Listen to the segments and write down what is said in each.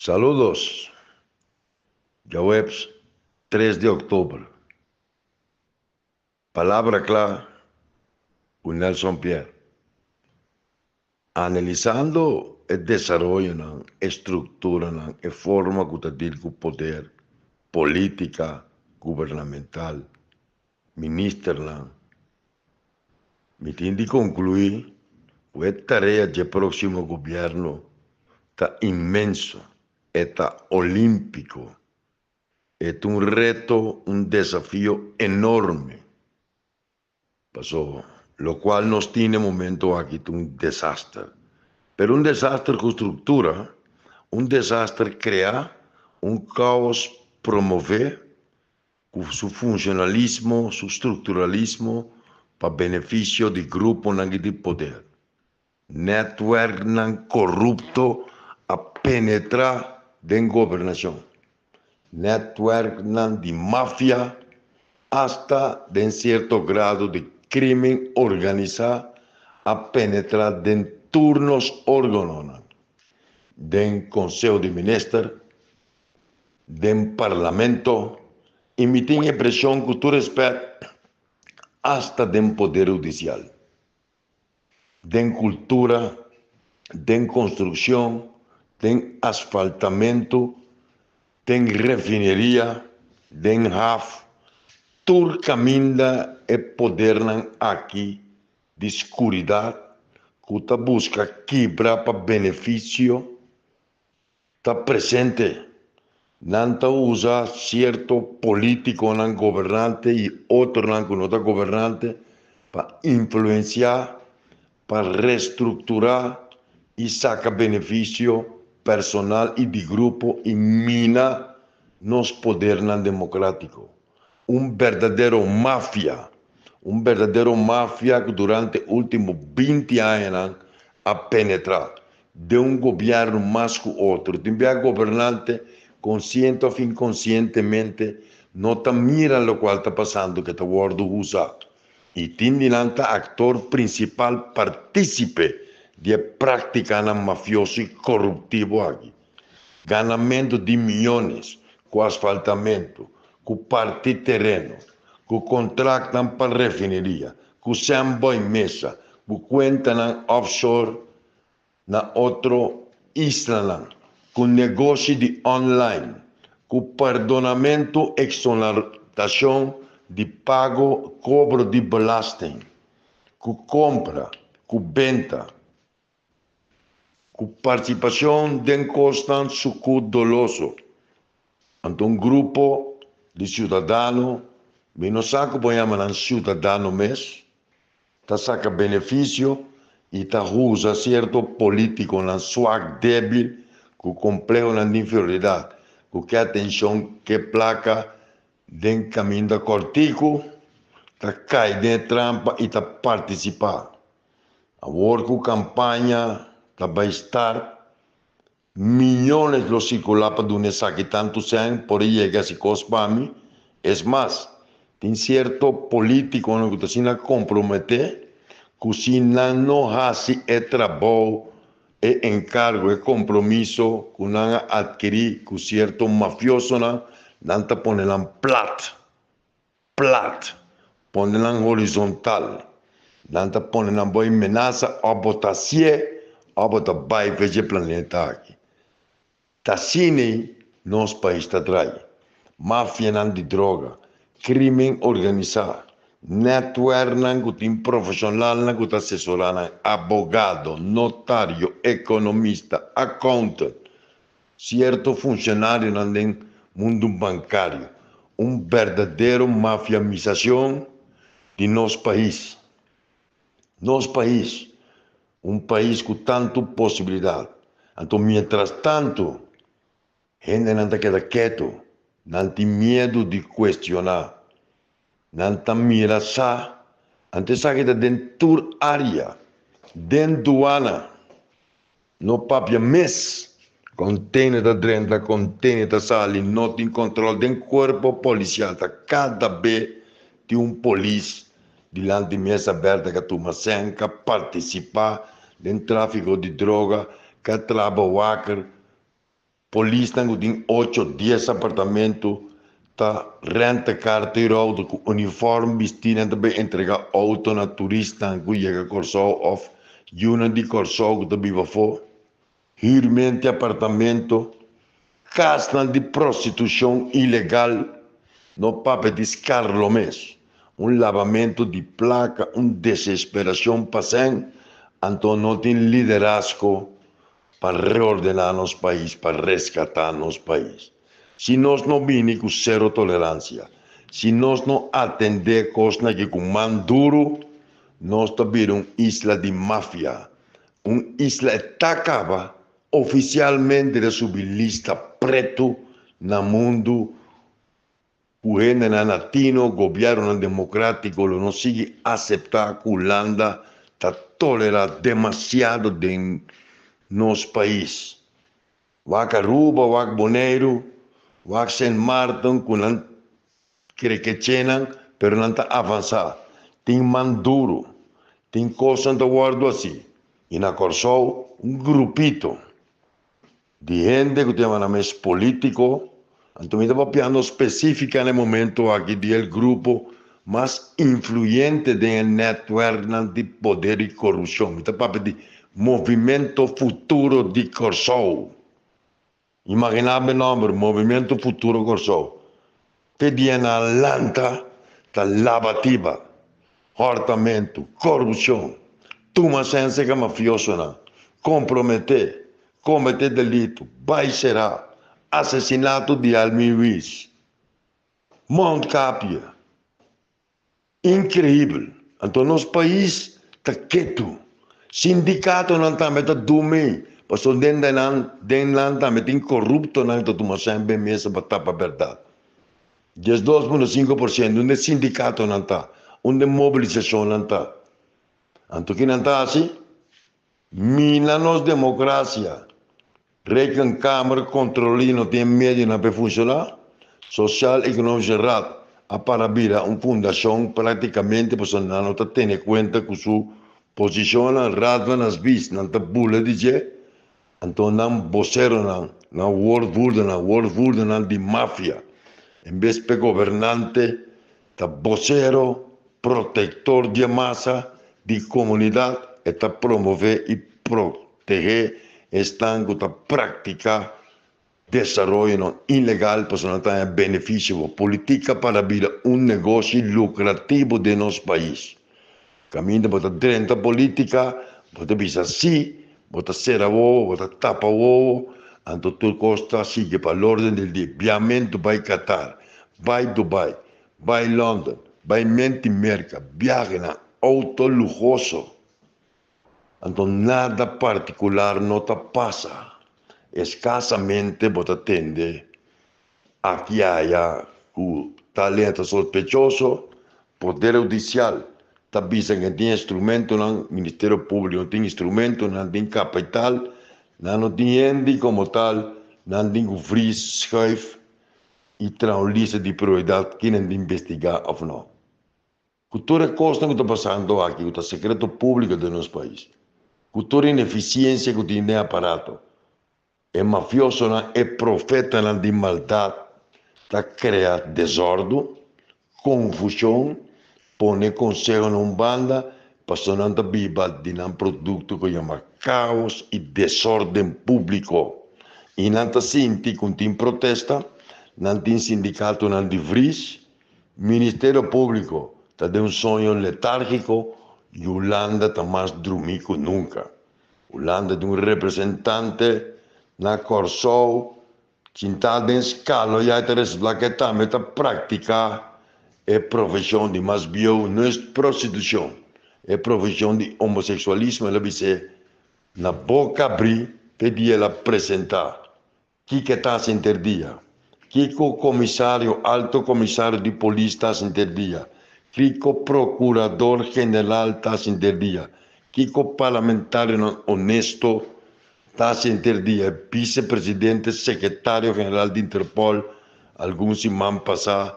Saludos, Jawebs, 3 de octubre. Palabra clara, con Nelson Pierre. Analizando el desarrollo, la estructura, la forma que tiene el poder, política, gubernamental, ministerial, me tiene que concluir que la tarea del próximo gobierno está inmenso, está olímpico. Es un reto, un desafío enorme. Pasó, lo cual nos tiene momento aquí un desastre. Pero un desastre con estructura, un desastre crea, un caos promover con su funcionalismo, su estructuralismo para beneficio del grupo de poder. Network corrupto a penetrar en gobernación. Network de mafia hasta de cierto grado de crimen organizado a penetrar en turnos órganos, en Consejo de Ministros, en Parlamento, y me tiene impresión que tú respetas hasta en Poder Judicial, en cultura, en construcción, en asfaltamento, en refinería, en HAF, todo caminda e poder aqui de escuridão, que está busca quebrar para benefício, está presente, não está usa certo político não governante e outro não está governante para influenciar, para reestruturar e sacar benefício personal e de grupo e mina nos poder não democrático. Verdadeiro máfia que durante os últimos 20 anos ha penetrado de governo mais que outro. Também governante, consciente ou inconscientemente, não mira o que está passando, que está sendo usado. E tem ator principal partícipe de prática mafiosa e corruptiva aqui. Ganamento de milhões com asfaltamento, que parte terreno, que contratam para refineria, que samba em mesa, que conta na offshore, na outra isla, que negócio de online, que perdonamento, exoneração de pago, cobro de belasting, que compra, que venda, que participação de costas suco doloso. Então, grupo de cidadano, não sabe como chamar cidadano mesmo, está saca benefício e está usa certo político na sua débil, com complexo na inferioridade, com que atenção que placa de caminho da cortico, está cai de trampa e está participar. Agora com campanha, está vai estar milhões de circular para donde saque tanto sangue, por aí llega a cospami. Es más, tem certo político que está comprometer, que se não hace o trabalho, e encargo, e compromisso, que não adquirir, que certo mafioso não está ponendo plat, ponendo horizontal, não está ponendo boa amenaça, a botar a botar bairro de planeta aqui. Tassini, nosso país está atrás. Máfia de droga, crime organizado, network que tem profissional que está assessorando, advogado, notário, economista, accountant, certo funcionário no mundo bancário. Verdadeiro mafiamização de nosso país. Nosso país, país com tanta possibilidade. Então, mientras tanto, gente não está queda quieto, não tem medo de questionar, não está mira só, antes sabe que dentro da área, dentro da aduana, no papel mês, container da drenda, container da sala, não tem controle do corpo policial, cada vez tem polícia diante de mesa aberta que toma senca, participar do tráfico de droga, que trabalha Polícia tem 8, 10 apartamentos, tá renta carteira com uniforme vestido também entregar auto na turista que chega Corsol of Yuna de Corsol que também vai for hirmente apartamento, casa de prostituição ilegal, no papel de Carlo Mes, lavamento de placa, desesperação passando, então não tem liderazgo para reordenar nosso país, para resgatar nosso país. Se nós não vinimos com zero tolerância, se nós não atender coisas que com mão duro, nós também uma isla de máfia, uma isla atacada oficialmente de sua lista preto no mundo, o gênero latino, governo democrático, não sigue aceitar que a Holanda está tolerando demasiado de nosso país. Vaca Aruba, Vaca Bonaire, Vaca Saint Martin, que não quer que tenham, mas não está avançando. Tem manduro, tem coisas do guardo assim. E na Corsol, grupito de gente que tem uma mesa político, então estava pensando específica no momento aqui do grupo mais influente do network de poder e corrupção. Estava de Movimento Futuro de Corsol. Imaginava o nome, Movimento Futuro Corsol. Pedia na lanta da lavativa, hortamento, corrupção, toma sensa que mafioso não, comprometer, cometer delito, baixará, assassinato de Almiris, Montcapia, incrível. Então, nosso país está quieto. Sindicato não está metendo dormir. Porque dentro lá está metendo corrupto, não está tomando sempre mesa para tapar a verdade. 12,5%, onde sindicato não está, onde mobilização não está. Então, que não está assim? Mina nos democracia. Recan Câmara, controle, não tem medo para funcionar. Social, econômico, geral. A parabira, uma fundação praticamente, porque não está tendo em conta que sua posição na radva nas bis, não está bula de je. Então, não vocero, não world não de máfia. Em vez de governante, está vocero, protetor de massa, de comunidade, está promover e proteger, estão a praticar desenvolvimento ilegal, para não ter benefício, política para abrir negócio lucrativo de nosso país. Caminho para dentro da política, para visar sim, para ser a ovo, para tapar o ovo, então tudo costa sigue para a ordem do dia. Viamento vai Qatar, vai Dubai, vai London, vai mente merca, viaja na auto lujoso. Então nada particular não te passa. Escassamente você atende aqui há o talento sospechoso, poder judicial. Está dizendo que tem instrumento no Ministério Público, não tem instrumento, não tem capital, não tem gente como tal, não tem o free schuif e lista de prioridade que não investigar ou não. Cultura costa que está passando aqui, o segredo público do nosso país. Cultura ineficiência que tem aparato. É mafioso, é profeta de maldade, está criando desordem, confusão, põe conselho numa banda, passando a biba de um produto que chama caos e desordem público. E não está senti que tem protesta, não tem sindicato, não tem fris, Ministério Público está de um sonho letárgico e Holanda está mais dormir que nunca. Holanda tem um representante na Corsol, sentado em escala, e aí está a praticar a profissão de mais bio, não é prostituição, é profissão de homossexualismo, ela diz, na boca abrir, pedir ela apresentar, que está a sentir dia, que o comissário, alto comissário de polícia está a sentir dia, que o procurador general está a sentir dia, que o parlamentar honesto está a sentir dia, vice-presidente, secretário-geral de Interpol, alguns semanas passadas,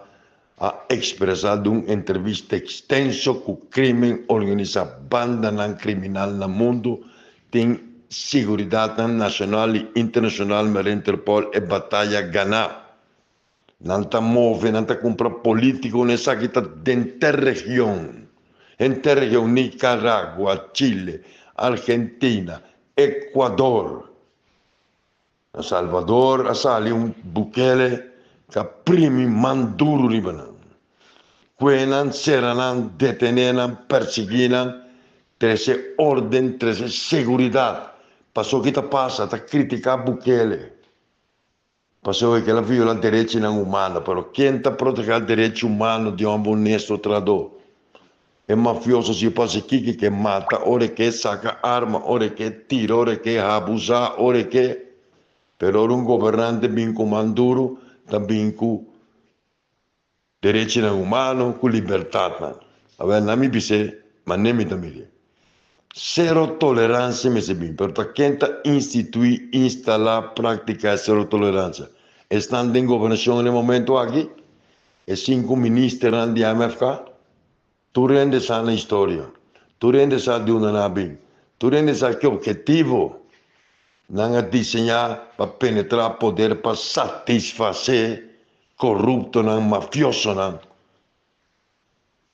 a expressado uma entrevista extensa que o crime organizado, banda não criminal no mundo, tem seguridad nacional e internacional para Interpol é batalha ganhar. Não está move, não está comprar político nessa que está dentro da região. Interregião Nicarágua, Chile, Argentina, Equador. A Salvador, a sali Bukele, que primi manduro ribanan. Quenan, seranan, detenenan, perseguinan, trece ordem, trece seguridade. Passou que passa, está criticar Bukele. Passou que ela viola direitos humanos, mas quem está protegendo direitos humanos de um honesto trabalhador? É mafioso se passa aqui que mata, ora que saca arma, ora que tira, ora que abusa, ora que... Pero um governante bem com manduro, também com direitos humanos, com liberdade. A ver, não me disse, mas nem me também. Zero tolerância, me bem, pero quem está instituir, instalar, praticar zero tolerância. Estão em governação no momento aqui, e 5 ministros de MFK, tu rendes na história, tu rendes a de uma nabi, tu rendes a que objetivo não é desenhar para penetrar poder para satisfazer corrupto, não mafioso, não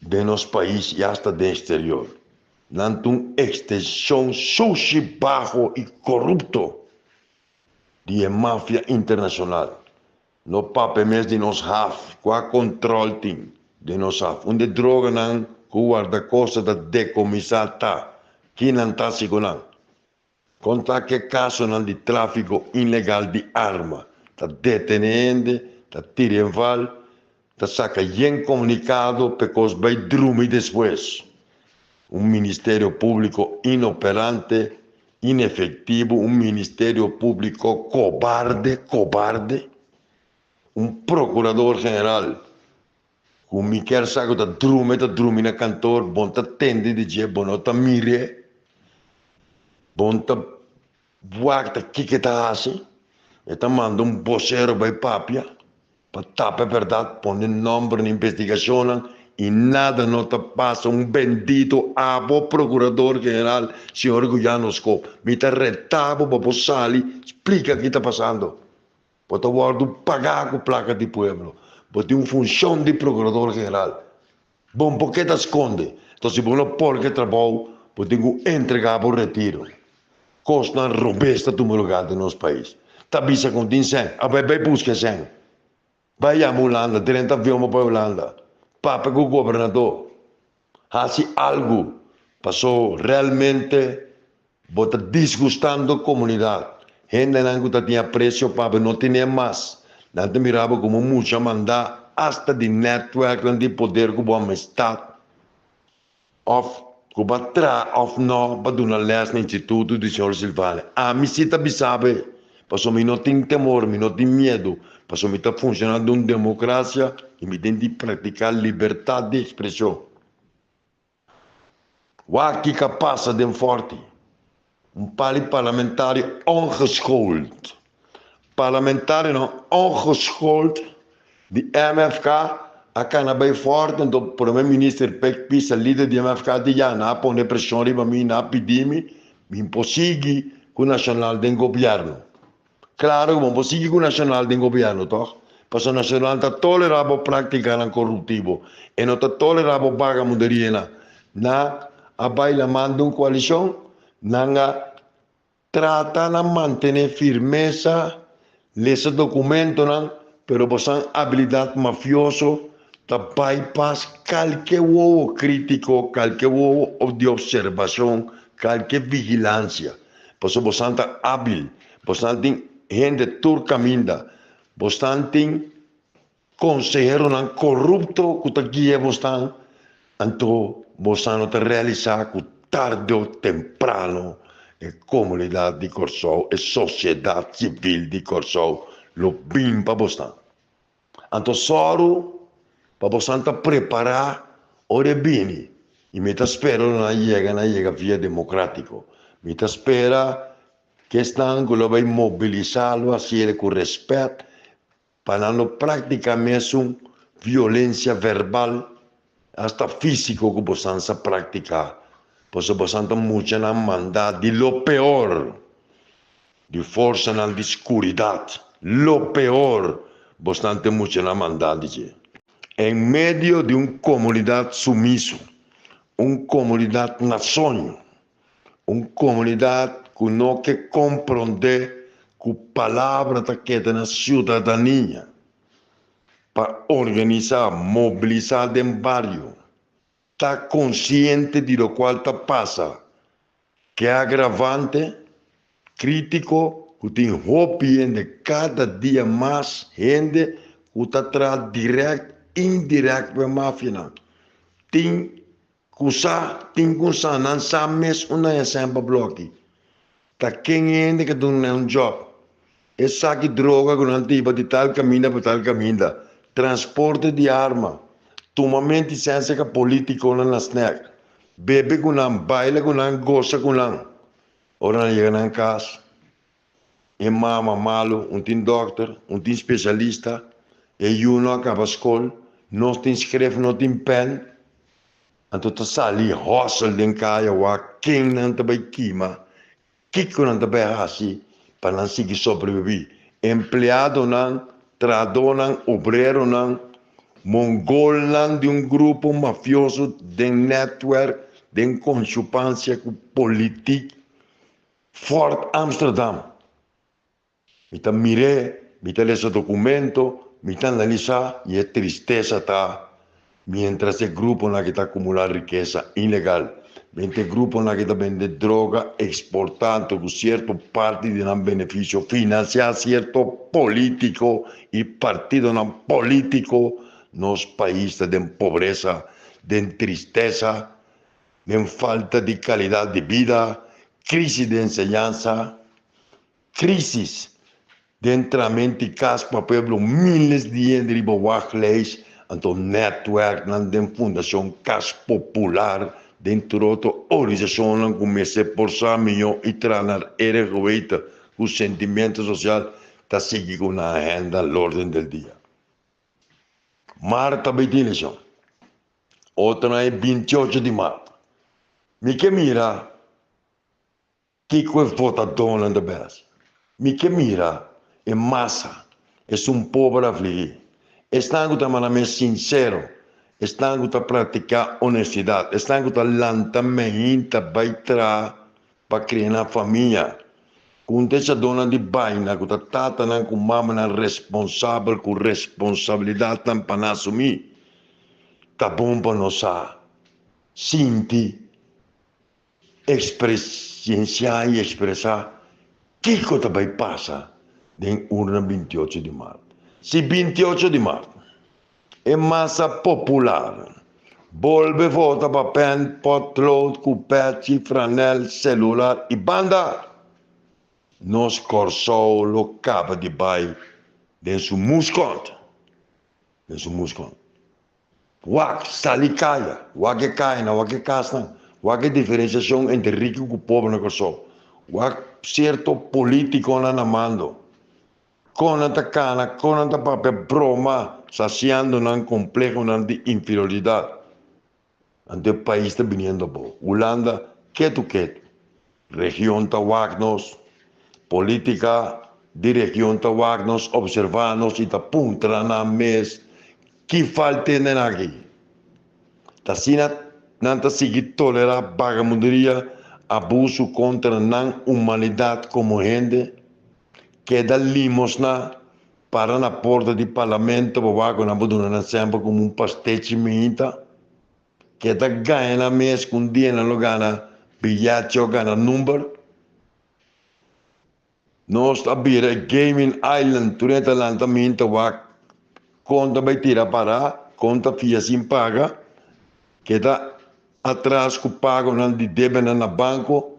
de nosso país e até do exterior. Não tem extensão sushi baixo e corrupto de máfia internacional. No papel mesmo de nós HAF, qual controle tem de nós HAF, onde droga não guarda-costa da decomissata, que não está segurando. Conta que caso não de tráfico ilegal de arma, está detenindo, está tirando, está sacando comunicado, porque vai dormir depois. Ministério Público inoperante, inefetivo, Ministério Público cobarde, Procurador-Geral, com Miquel Saco da drume na cantor, bom tá tende de dia, bom tá mire, bom tá buacta que tá assim, e tá mandando vocero vai papia, para tapar a verdade, põe nome na investigação, e nada não te passa, bendito abo Procurador-Geral, senhor Guianosco, me tá retabo para sali, explica o que está passando. Pode guardar pagar com placa de pueblo, pode ter uma função de Procurador-Geral. Bom, por que te esconde? Então, se você não que trabalho, pode entregar para o retiro. Costa robusta do meu lugar do nosso país. Tá bisa com tem 100, vai buscar 100. Vai a Holanda, 30 aviões para a Holanda. Papa com o governador, faz algo, passou realmente, bota desgostando a comunidade. Gente não tinha preço, Papa não tinha mais. Não te mirava como muita mandar, hasta de network, de poder com a amistade. Of, com a tra, of não, para dar les no Instituto do Senhor Silvale. A mim se tá sabe, passou me não tem temor, me não tem medo. Passou me está funcionando uma democracia e me tem de praticar liberdade de expressão. O que passa de forte? Parlamentar ongeschoold. Parlamentar não ongeschoold de MFK, a cana bem forte, então o primeiro-ministro Pek Pisa, líder de MFK, de já não põe pressão para mim, não pedir-me, impossível com o nacional do governo. Claro, não possível com o nacional do governo, toch? Porque o nacional está tolerável praticar o corruptivo e não está tolerável pagar mundial. Na a baila manda uma coalição, não trata de manter firmeza esse documento, não, pero posan habilidade mafioso, ta bypass qualquer crítico, qualquer de observação, qualquer vigilância. Pois posan ta hábil, posan tem gente turcaminda, posan tem consejero não corrupto que ta guia posan, então posan não ta realizar que tarde ou temprano a comunidade de Corsou, a sociedade civil de Corsou, lo bem para posan. Então só para posan ta preparar ore bem, e me ta espero na chega via democrático, me ta espera que estão que lo vai mobilizá-lo assim com respeito para não praticar mesmo violência verbal hasta físico que possam praticar. Pois possam muito na mandar de lo pior de fuerza en la oscuridad. Lo peor, bastante mucho en la maldad. En medio de una comunidad sumiso, una comunidad nación, una comunidad que no que comprende que palabra que queda en la ciudadanía para organizar, movilizar en barrio, está consciente de lo cual te pasa, que es agravante, crítico, que tiene hobby de cada día más gente que está atrás directo, indirecto de máfia. Tem que usar, não sabe mesmo um exemplo bloque. Tá quem ainda que tem um job. Essa que droga que não tem para tal caminho para tal caminho. Transporte de arma. Tomamento de ciência que político não nas snack. Bebe com não, baila com não, gosta com não. Ora não chega na casa. E mama malo, tem doctor, tem especialista. E não acaba a escola. Não tem escreve, não tem pen. Então tu sali hostel den kaya wa quem não te vai queima, que não te vai assim para não seguir sobreviver. Empleado não, trador não, obreiro não, mongol não de grupo mafioso, de network, de conchupância com política, Fort Amsterdam. Então mirei, me esse documento, me analisar e é tristeza tá. Mientras el grupo en la que está acumulando riqueza ilegal, mientras el grupo en la que está vendiendo droga, exportando con cierta parte de un beneficio, financiar cierto político y partido no político, nos países de pobreza, de tristeza, de falta de calidad de vida, crisis de enseñanza, crisis de entramento y casa para el pueblo, miles de leyes. Então, network de Fundação Casa Popular, dentro de outra organização, comecei por saber e treinar ergoita, o sentimento social está seguindo na agenda, na ordem do dia. Marta Beitilison, outra é 28 de março. Me que mira, que foi votador na Brasil. Me que mira, é massa, é povo afligido. Estão a ser sincero, estão a praticar honestidade, estão a lançamento para criar uma família. Com essa dona de baina, com a tata, com mama responsável, com responsabilidade para assumir, está bom para nós sentir, experienciar e expressar o que vai passar em urna 28 de março. Se 28 de março é massa popular, volve volta para pen, potlood, cupete, franel, celular e banda, nós corçou lo capa de bai de seu musconte, Wak salicaya, wak que cai na, wak que casna, wak diferenciação entre rico e pobre na corçou, wak certo político na mando. Con esta cana, con esta papel broma, saciando un complejo de inferioridad. Ante el país está viniendo por Holanda, ¿qué? Región Tawagnos, política de región Tawagnos, observarnos y tapuntra na mes, ¿qué falta en aquí? Tasina, nanta seguir tolerar vagabundería, abuso contra la humanidad como gente, que dá limosna para na porta do parlamento, para na boduna sempre como pastete minta, que dá ganha na mês com dinheiro no gana bilhete ou gana número. Nós abrir Gaming Island, durante o lançamento, conta vai tirar para, conta fia sem paga, que dá atrás que paga de débito na banco,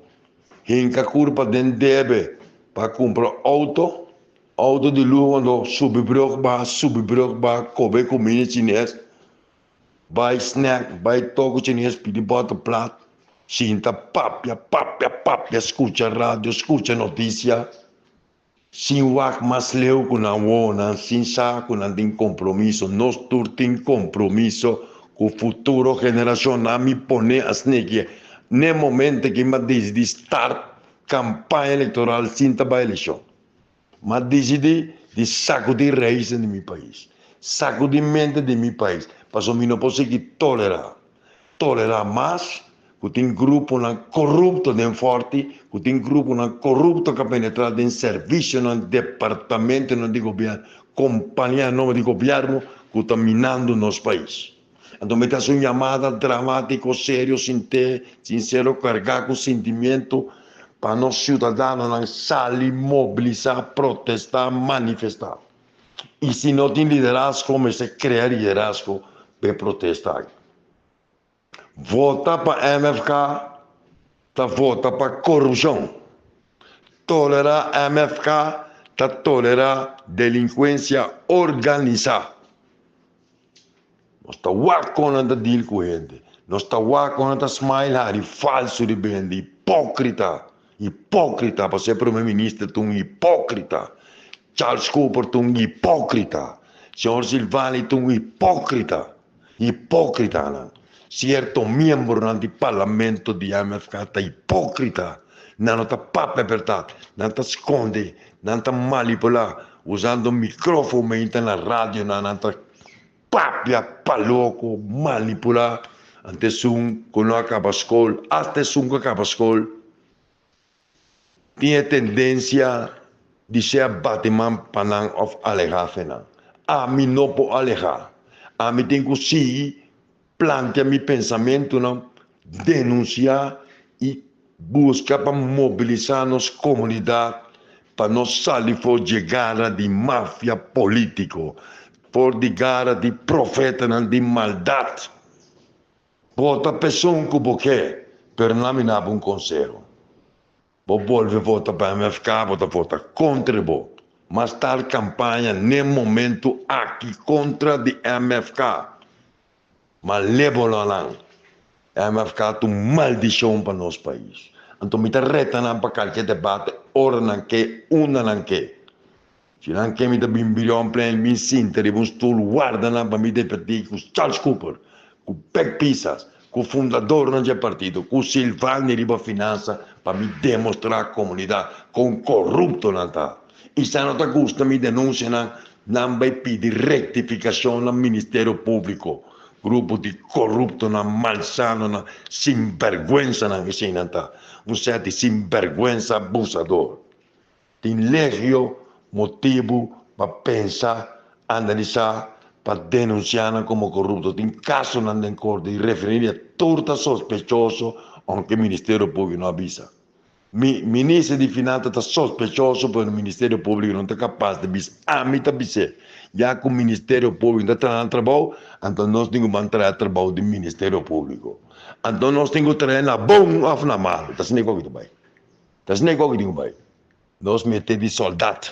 hinca curva de débito, para comprar auto de luxo, subbrugbaar, comer comida chinesa, vai snack, vai toco chinês, pedir bota prato, sinta papia, escuta rádio, escuta notícia, sem wak mas leu com a wona, sem saco, não tem compromisso, nós todos temos compromisso com o futuro geração, a me pone as negue, no momento que me diz de start, campanha eleitoral sem a eleição. Mas decidi de sacudir raízes de meu país, sacudir mente de meu país, para que eu não posso tolerar mais, que tem grupo corrupto de forte, que tem grupo corrupto que penetra em serviço, no departamento de governo, companhia nova de governo, que está minando nosso país. Então, me dá uma chamada dramática, sério, sincero, carregar com sentimento, para nós cidadãos sair, mobilizar, protestar, manifestar. E se não tem liderazgo, comece a criar liderazgo para protestar. Vota para MFK, vota para corrupção. Tolerar MFK, tolerar delinquência organizada. Nós estamos com a deal com ele. Nós estamos com a smile, falso de bem, hipócrita. Hipócrita, para ser primeiro-ministro, tu hipócrita. Charles Cooper, tu hipócrita. Senhor Silvani, tu hipócrita. Hipócrita, não. Certo membro do parlamento de MFK está hipócrita. Não está papo verdade. Não está esconde. Não está manipular. Usando microfone na rádio, não está papia, paloco, manipular. Antes quando acaba a escola, até que acaba a escola, tinha tendência de ser Batman para alejar. A mim não pode alejar. A mim tem que seguir, plantear meu pensamento, denunciar e buscar para mobilizar nossa comunidade, para nós sair for chegar de máfia político, por chegar de profeta de maldade. Vota pessoa que você quer, mas não me um conselho. Vou volver a votar para a MFK, vou votar contra você. Mas tal campanha, nem momento, aqui contra a MFK. Mas leva lá. A MFK tem maldição para nosso país. Então, me reta para qualquer debate, hora não quer, uma não quer. Se não quer, me dá um bilhão pleno, me sinta, um estúdio, guarda para me debater com Charles Cooper, com Peck Pissas, com o fundador do partido, com o Silvani Riba Finança, para me demonstrar a comunidade, com corrupto não está. E se não está gosta, me denuncia, não vai pedir retificação no Ministério Público. Grupo de corrupto, malsano, sinvergüenza, não está. Um certo sinvergüenza abusador. Tem legio motivo para pensar, analisar, para denunciar como corrupto. Tem caso não tem corte de referir a torta sospechoso, aunque o Ministério Público não avisa. Ministro de Finanças está sospechoso, porque o Ministério Público não está capaz de avisar. A mim está avisando. Já que o Ministério Público está no trabalho, então nós temos que entrar no trabalho do Ministério Público. Então nós temos que trazer na bom ou na mal. Está sendo qualquer coisa. Está sendo qualquer coisa. Nós metemos de soldado.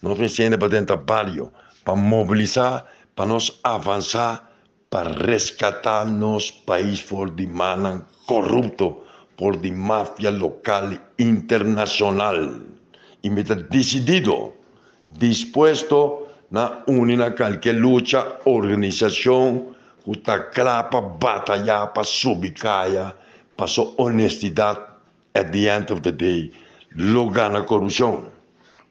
Nós precisamos para dentro do trabalho, para mobilizar, para nós avançar, para resgatar nosso país por de mano corrupto, por de máfia local e internacional. E me está decidido, disposto a unir a qualquer luta, organização, que está clara para batalhar, para subicaia, para sua honestidade, at the end of the day, lugar na corrupção.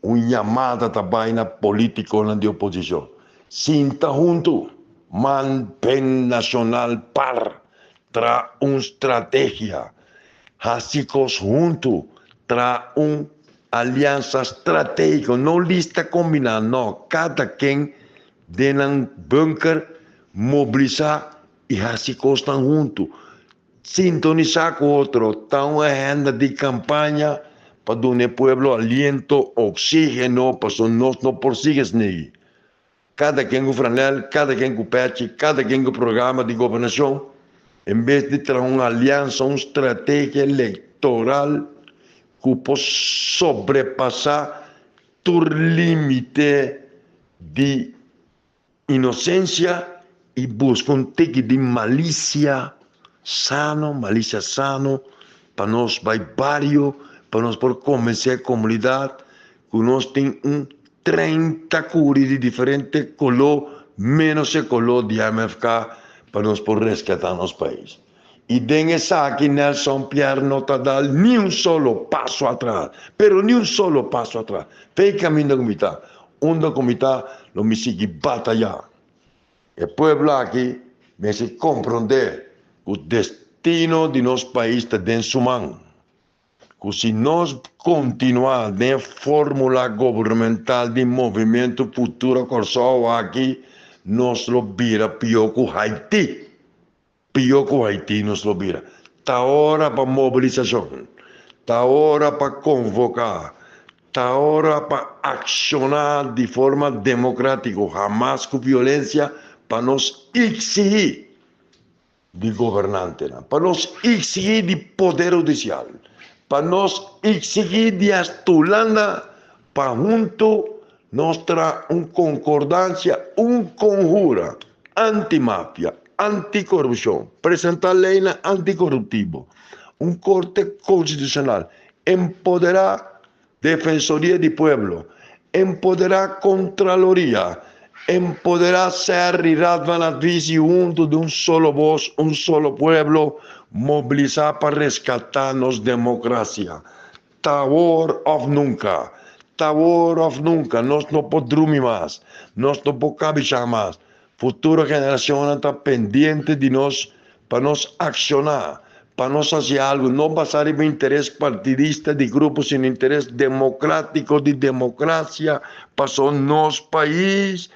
Uma chamada também na política de oposição. Sinta junto, manpen nacional par, tra uma estratégia. Hasicos junto, tra uma aliança estratégica, não lista combinada, não. Cada quem dentro um bunker, mobilizar e hasicos estão junto. Sintonizar com o outro, tá uma agenda de campanha para dar ao povo aliento, oxígeno, para que nós não prossigamos nele. Cada quem com franel, cada quem com pet, cada quem com programa de governação, em vez de ter uma aliança, uma estratégia eleitoral que possa sobrepassar o limite de inocência e buscar um tique de malícia sano, para nós vai barrio, para nós por convencer a comunidade que nós temos 30 cores de diferente color, menos o color de MFK, para nós por resgatar nosso país. Y den esa aquí Nelson Pierre no te da ni un solo paso atrás, pero ni un solo paso atrás. Fe camino comita, un comita lo me sigue batallar. El pueblo aquí me se comprende el destino de nuestro país está en su mano. Que si nos continuar de fórmula gubernamental de movimiento futuro corso aquí, nos lo vira peor que Haití. Pior que Haití nos lo vira. Está hora para movilización. Está hora para convocar. Está hora para accionar de forma democrática, jamás con violencia, para nos exigir de gobernante, para nos exigir de poder judicial, para nos exigir de Astulanda, para junto nuestra concordancia, conjura antimafia, anticorrupción, presentar ley anticorruptivo, un corte constitucional, empoderar Defensoría del Pueblo, empoderar Contraloría, empoderar ser y Radvanadvisi junto de un solo voz, un solo pueblo, movilizar para rescatarnos democracia. Tawar of nunca, nos no podrumi más, nos no podemos más. Futura generación está pendiente de nos para nos accionar, para nos hacer algo, no basar en interés partidista de grupos, sin interés democrático de democracia, pasó nos país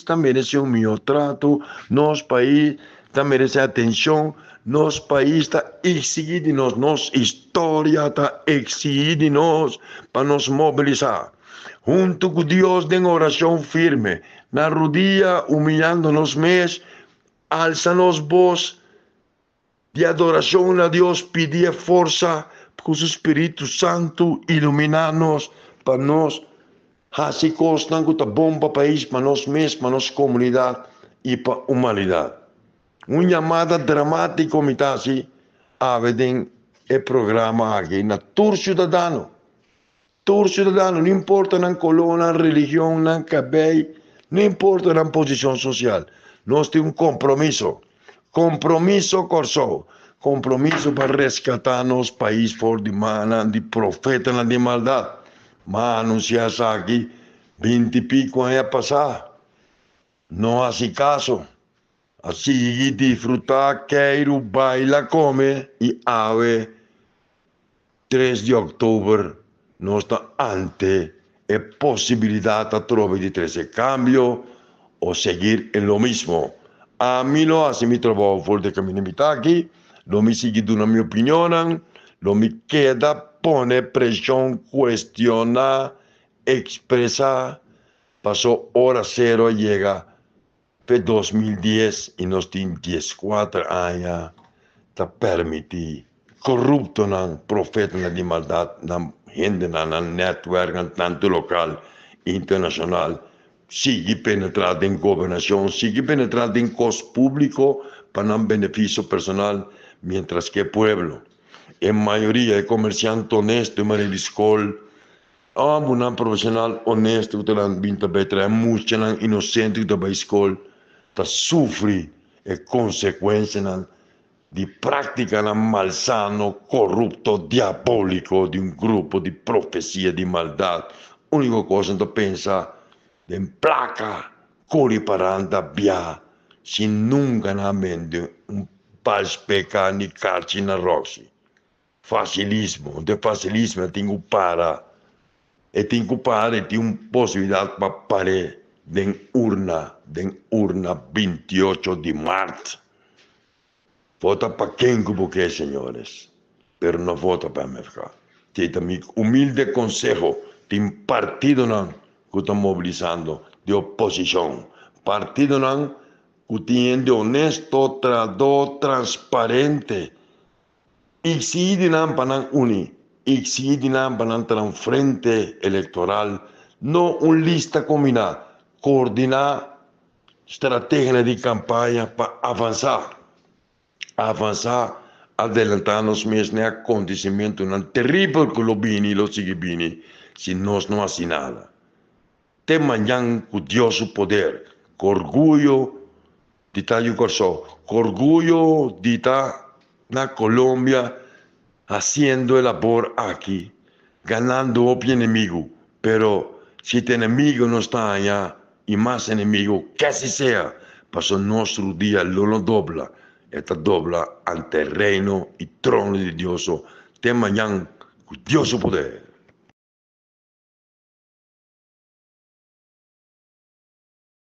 también merece un mío trato, nos país también merece atención, nos país está exigido de nos historia está exigido de nos para nos movilizar. Junto con Dios en oración firme, na rodilla humillándonos mes, alzanos voz de adoración a Dios, pedir fuerza con su Espíritu Santo, iluminarnos para nos así costan que bomba país para nos mesmos, para nos comunidad y para humanidad. Una llamada dramática como así, a ver el programa aquí, na Tour Ciudadano. Tour Ciudadano, no importa la colonia, la religión, la cabello, no importa la posición social. Nos tiene un compromiso corso, compromiso para rescatarnos país por de mana, de profeta de maldad. Mas anuncias aquí, 20 y pico años pasar. No hace caso. Así disfrutar, queiro, baila, come y ave 3 de octubre no está ante la posibilidad a través de 13 cambio o seguir en lo mismo. A mí lo hace mi trabajo fuerte de camino aquí, lo me sigue de mi opinión, lo me queda poner presión, cuestionar, expresar, pasó hora cero, llega de 2010 y nos tiene 14 años, te permite corrupto nan profeta de maldad, nan gente nan network, tanto local, internacional, sigue penetrando en gobernación, sigue penetrando en costo público para un beneficio personal, mientras que el pueblo, en mayoría de comerciantes honestos, mariscol, un profesional honesto que te han visto betra, muchos inocentes que te escola, te sufre consecuencias de práctica malsano, corrupto, diabólico de un grupo de profecía de maldad. Única cosa que pensa de placa, coriparanda, via, sin nunca na mente un palspeca ni carci na roxy. Facilismo, de facilismo tenho para, e tenho para, e tenho possibilidade para parar den urna 28 de março. Vota para quem que você, senhores, pero não vota para MFK. Tem mi humilde consejo, tem partido não que está mobilizando de oposição, partido não que tem de honesto, trador, transparente, exige não para não unir, exige não para não ter um frente eleitoral, não uma lista combinada, coordenar estratégia de campanha para avançar, adelantarnos mesmo no acontecimento terrível que lo vini, lo sigue vini, se nós não hacemos nada. Tem manhã com Deus o poder, com orgulho, Dita yung corso, orgullo dita na Colombia haciendo el labor aquí, ganando op enemigo, pero si este enemigo no está allá y más enemigo, que así sea, pasó nuestro día lo dobla, esta dobla ante el reino y trono de Dios, te mañana, Dios su poder.